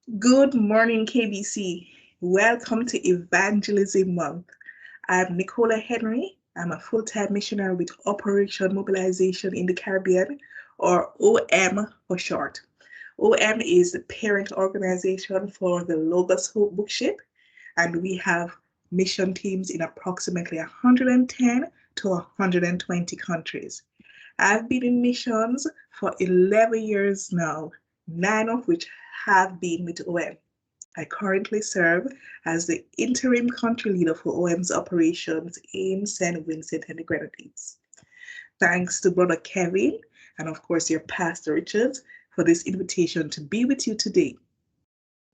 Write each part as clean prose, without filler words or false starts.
Good morning, KBC. Welcome to Evangelism Month. I'm Nicola Henry. I'm a full time missionary with Operation Mobilization in the Caribbean, or OM for short. OM is the parent organization for the Logos Hope Bookship, and we have mission teams in approximately 110 to 120 countries. I've been in missions for 11 years now, nine of which have been with OM. I currently serve as the interim country leader for OM's operations in St. Vincent and the Grenadines. Thanks to Brother Kevin and, of course, your Pastor Richards for this invitation to be with you today.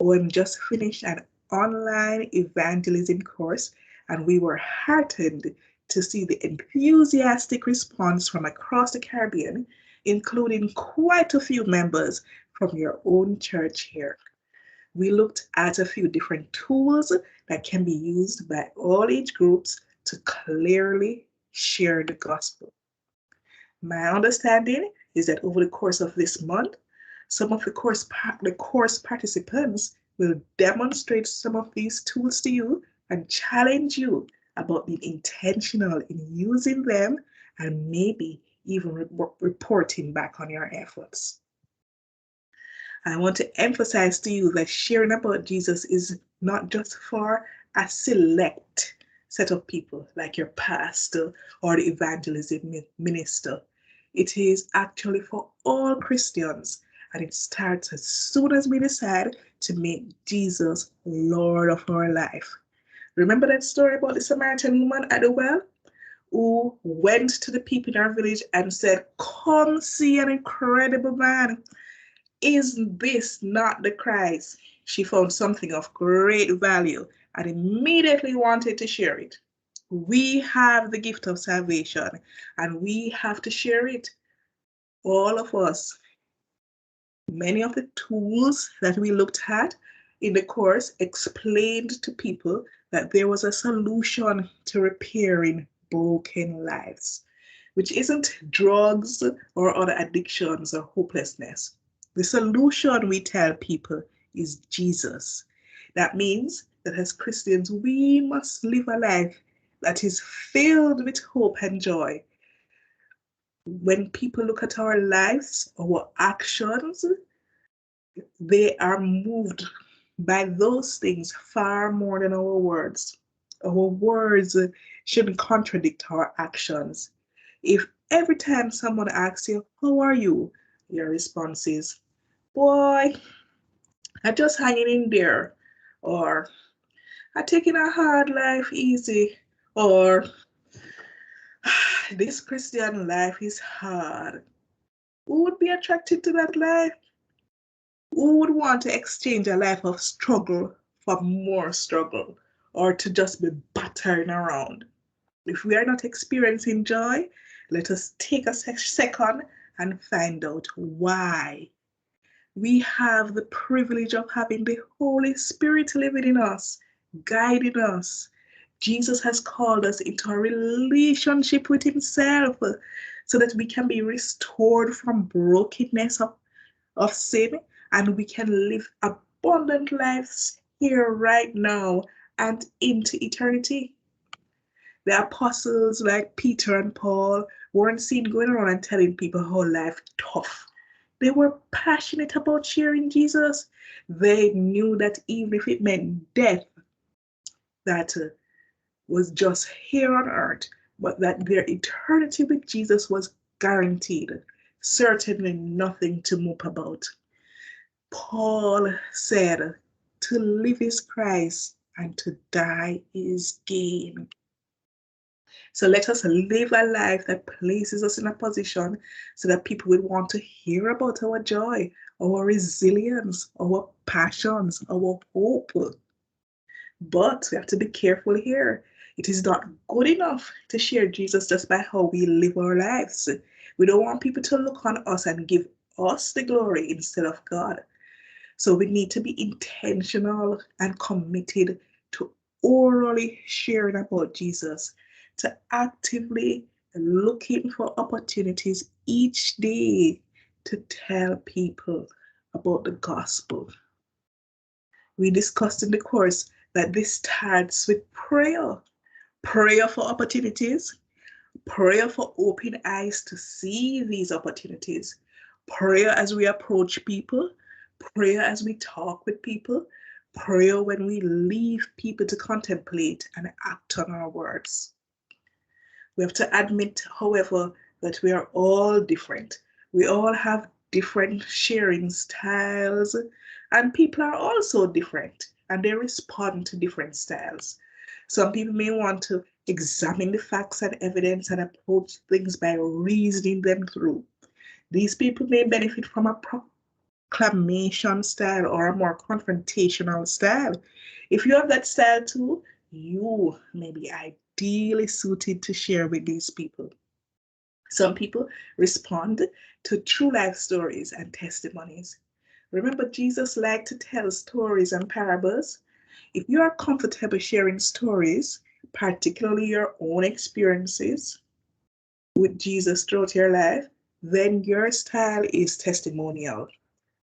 OM just finished an online evangelism course, and we were heartened to see the enthusiastic response from across the Caribbean, including quite a few members from your own church here. We looked at a few different tools that can be used by all age groups to clearly share the gospel. My understanding is that over the course of this month, some of the course participants will demonstrate some of these tools to you and challenge you about being intentional in using them and maybe even reporting back on your efforts. I want to emphasize to you that sharing about Jesus is not just for a select set of people like your pastor or the evangelism minister. It is actually for all Christians, and it starts as soon as we decide to make Jesus Lord of our life. Remember that story about the Samaritan woman at the well who went to the people in our village and said, "Come see an incredible man. Is this not the Christ?" She found something of great value and immediately wanted to share it. We have the gift of salvation and we have to share it. All of us. Many of the tools that we looked at in the course explained to people that there was a solution to repairing broken lives, which isn't drugs or other addictions or hopelessness. The solution, we tell people, is Jesus. That means that as Christians, we must live a life that is filled with hope and joy. When people look at our lives, our actions, they are moved by those things far more than our words. Our words shouldn't contradict our actions. If every time someone asks you, "How are you?" your response is, "Boy, I'm just hanging in there," or "I'm taking a hard life easy," or "This Christian life is hard." Who would be attracted to that life? Who would want to exchange a life of struggle for more struggle or to just be battering around? If we are not experiencing joy, let us take a second and find out why. We have the privilege of having the Holy Spirit living in us, guiding us. Jesus has called us into a relationship with Himself so that we can be restored from brokenness of sin and we can live abundant lives here right now and into eternity. The apostles like Peter and Paul weren't seen going around and telling people how life tough. They were passionate about sharing Jesus. They knew that even if it meant death, that was just here on earth, but that their eternity with Jesus was guaranteed. Certainly nothing to mope about. Paul said, "To live is Christ and to die is gain." So let us live a life that places us in a position so that people will want to hear about our joy, our resilience, our passions, our hope. But we have to be careful here. It is not good enough to share Jesus just by how we live our lives. We don't want people to look on us and give us the glory instead of God. So we need to be intentional and committed to orally sharing about Jesus, to actively looking for opportunities each day to tell people about the gospel. We discussed in the course that this starts with prayer. Prayer for opportunities, prayer for open eyes to see these opportunities, prayer as we approach people, prayer as we talk with people, prayer when we leave people to contemplate and act on our words. We have to admit, however, that we are all different. We all have different sharing styles, and people are also different and they respond to different styles. Some people may want to examine the facts and evidence and approach things by reasoning them through. These people may benefit from a proclamation style or a more confrontational style. If you have that style too, you may be ideally suited to share with these people. Some people respond to true life stories and testimonies. Remember, Jesus liked to tell stories and parables. If you are comfortable sharing stories, particularly your own experiences with Jesus throughout your life, then your style is testimonial.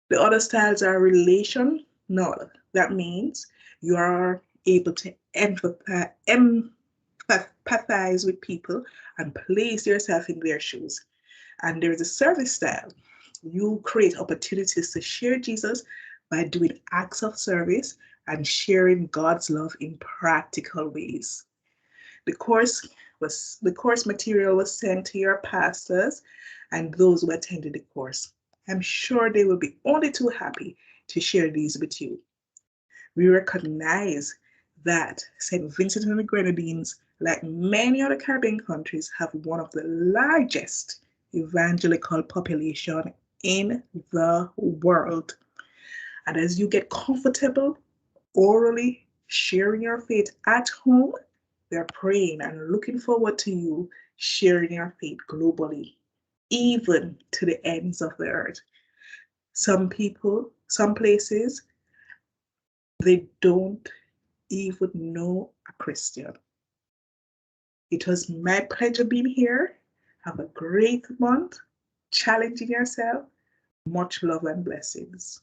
The other styles are relational. That means you are able to empathize with people and place yourself in their shoes. And there is a service style. You create opportunities to share Jesus by doing acts of service and sharing God's love in practical ways. The course material was sent to your pastors and those who attended the course. I'm sure they will be only too happy to share these with you. We recognize that St. Vincent and the Grenadines, like many other Caribbean countries, have one of the largest evangelical population in the world. And as you get comfortable orally sharing your faith at home, they're praying and looking forward to you sharing your faith globally, even to the ends of the earth. Some people, some places, they don't even know a Christian. It was my pleasure being here. Have a great month, challenging yourself. Much love and blessings.